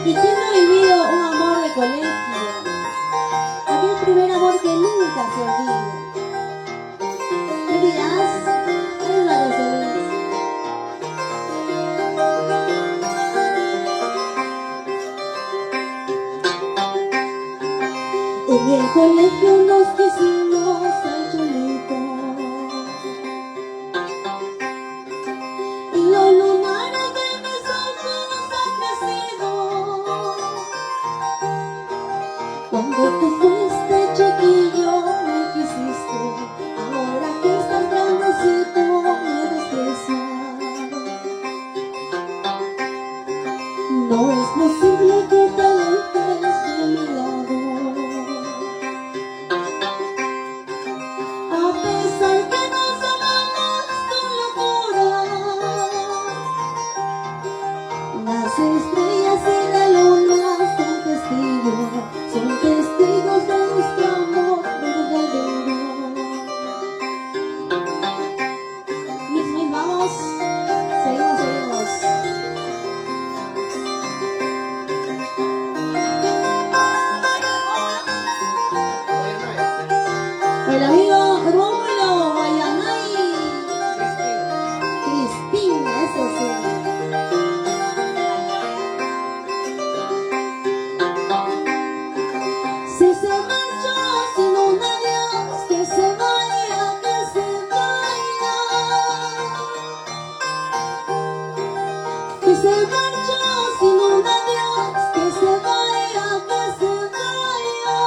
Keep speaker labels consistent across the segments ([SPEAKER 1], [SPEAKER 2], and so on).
[SPEAKER 1] ¿Y quién no ha vivido un amor de colegio? Aquel primer amor que nunca se olvida. ¿Qué dirás? Es una gasolina. En el colegio nos quisimos al chulito, y los lunares de mis ojos han crecido. Cuando tú fuiste chiquillo me quisiste, ahora que estás grandecito me desprecias. No es posible que te alejes de mi lado, a pesar que nos amamos con locura. Las estrellas y la luna son testigos de nuestro amor verdadero. Mis vamos, seguimos. El amigo Rómulo Guayanay, Cristín, eso sí. Si se marchó sin un adiós, que se vaya, que se vaya. Si se marchó sin un adiós, que se vaya, que se vaya.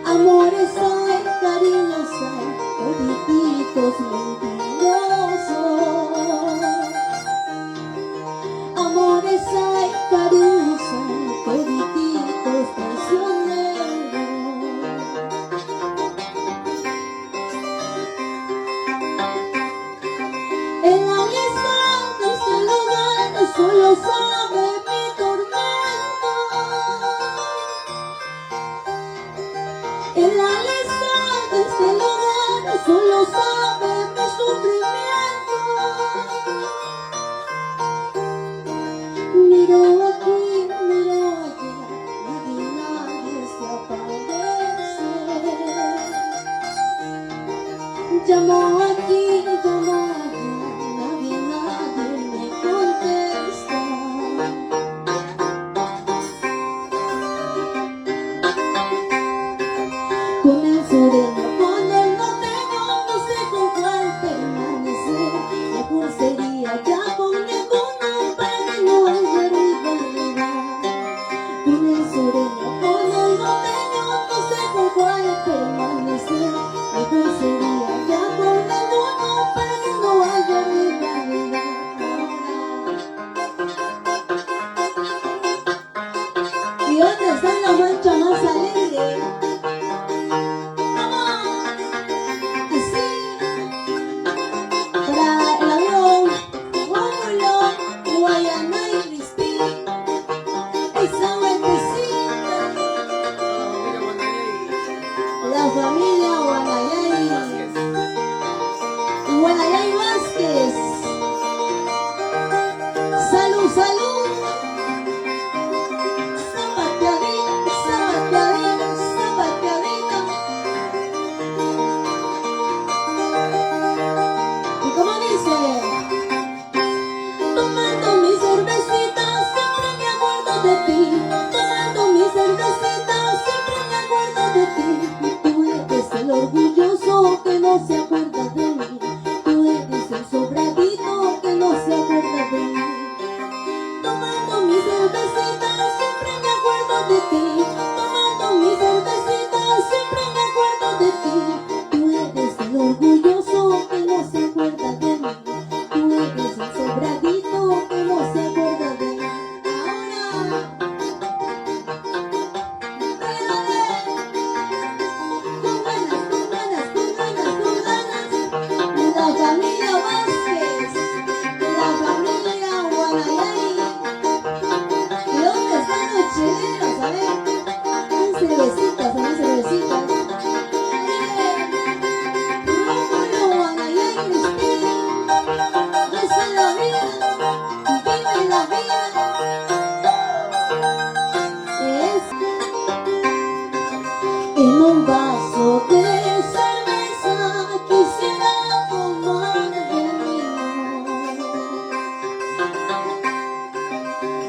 [SPEAKER 1] Amores hay, cariños hay, todititos mentirosos. Amores hay, cariños hay, todititos traicioneros. En la lista de este lugar solo sabe mi tormento. En la lista de este lugar solo sabe mi sufrimiento. Miro aquí, miro allá, nadie se aparece. Llamo aquí, llamo allá, nadie me contesta. Con el sereno, con el norteño, no sé con cuál permanecer. Mejor sería ya con ninguno para que no haya rivalidad. Con el sereno, con el norteño, no sé con cuál permanecer. Mejor sería ya con ninguno para que no haya rivalidad. ¿Y dónde está la mancha más alegre? La familia Guanayay Vázquez. Salud, salud. Zapateadín, zapateadín, zapateadita. ¿Y cómo dice? Tomando mi cervecita siempre me acuerdo de ti. Tomando mi cervecita siempre me acuerdo de ti. Tú eres el orgulloso que no se acuerda de mí. Tú eres el sobradito que no se acuerda de mí. Tomando mi cervecita siempre me acuerdo de ti. Tomando mi cervecita siempre me acuerdo de ti. Tú eres el orgulloso que no se acuerda de mí. Tú eres el sobradito que no se acuerda de mí. Ahora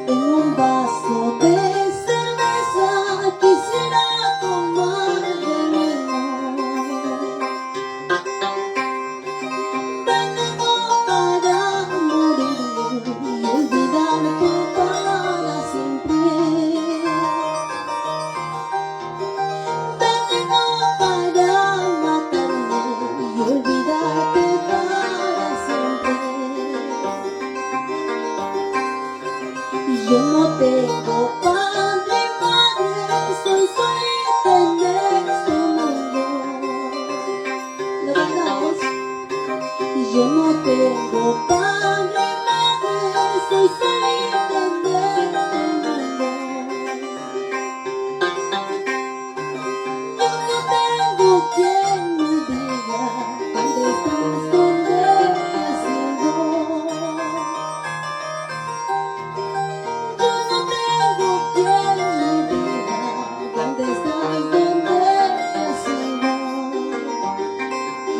[SPEAKER 1] En un vaso de cerveza quisiera tomar veneno. Veneno para morirme y olvidarte para siempre. Veneno para matarme y olvidarte para siempre. Yo no tengo padre, madre, soy solita en este mundo. Lo bailamos. Yo no tengo padre, madre, soy solita en este mundo. Yo no tengo quien me diga dónde estás, dónde has ido. Yo no tengo quien me diga dónde estás, dónde has ido.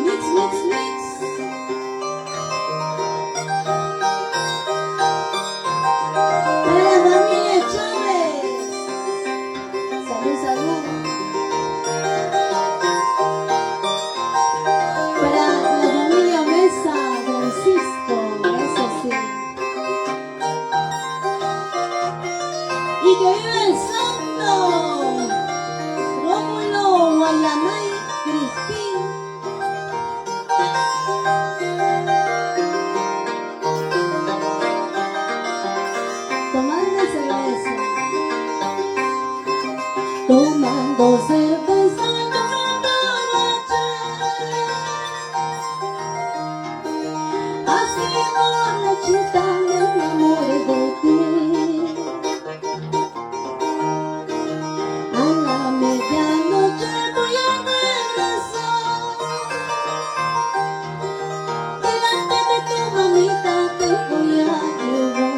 [SPEAKER 1] Mix, mix, mix. Para la familia Chávez. Salud, salud. Para la familia Mesa, Francisco, eso sí. Y que vive el santo Rómulo, Guayanay, Crispín. Tomando cerveza, tomando cerveza, así borrachita me enamoré de ti. A la medianoche voy a regresar, delante de tu mamita te voy a llevar.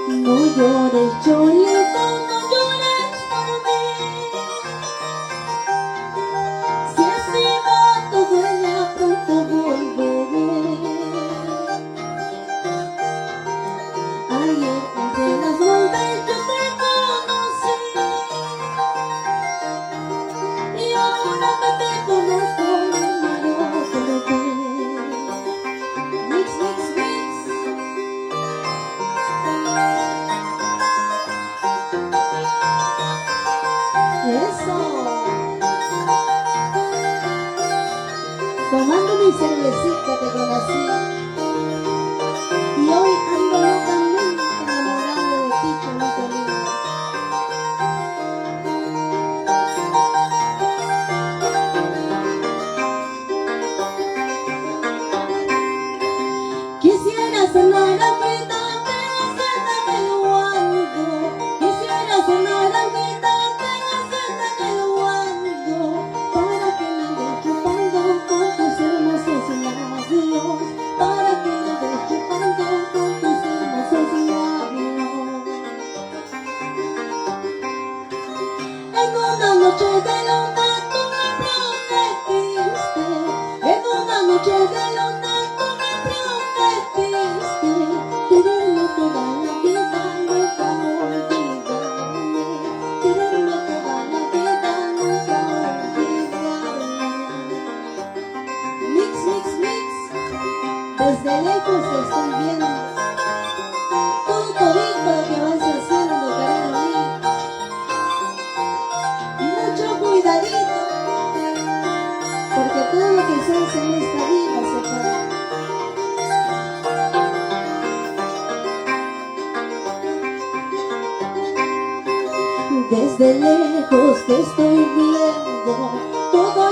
[SPEAKER 1] No llores, Cholito, no llores por mí. Si así va todo ella pronto volveré. Ayer entre las nubes yo te conocí y ahora que te conozco me muero por ti. Mix, mix, mix. Eso. Tomando mi cervecita te conocí y hoy ando locamente enamorada de ti, Cholito lindo. Quisiera ser naranjita, pero siéntame guango. Quisiera ser naranjita, pero siéntame guango. Para que me andes chupando con tus hermosos labios. Para que me andes chupando con tus hermosos labios. En una noche de luna tú me prometiste. En una noche de luna tú me prometiste. Quererme toda la vida, nunca olvidarme. Quererme toda la vida, nunca olvidarme. Mix, mix, mix. Desde lejos te estoy viendo. Todo todito lo que vas haciendo, cariño mío. Mucho cuidadito, porque todo lo que se hace en esta vida se paga. Desde lejos te estoy viendo, todo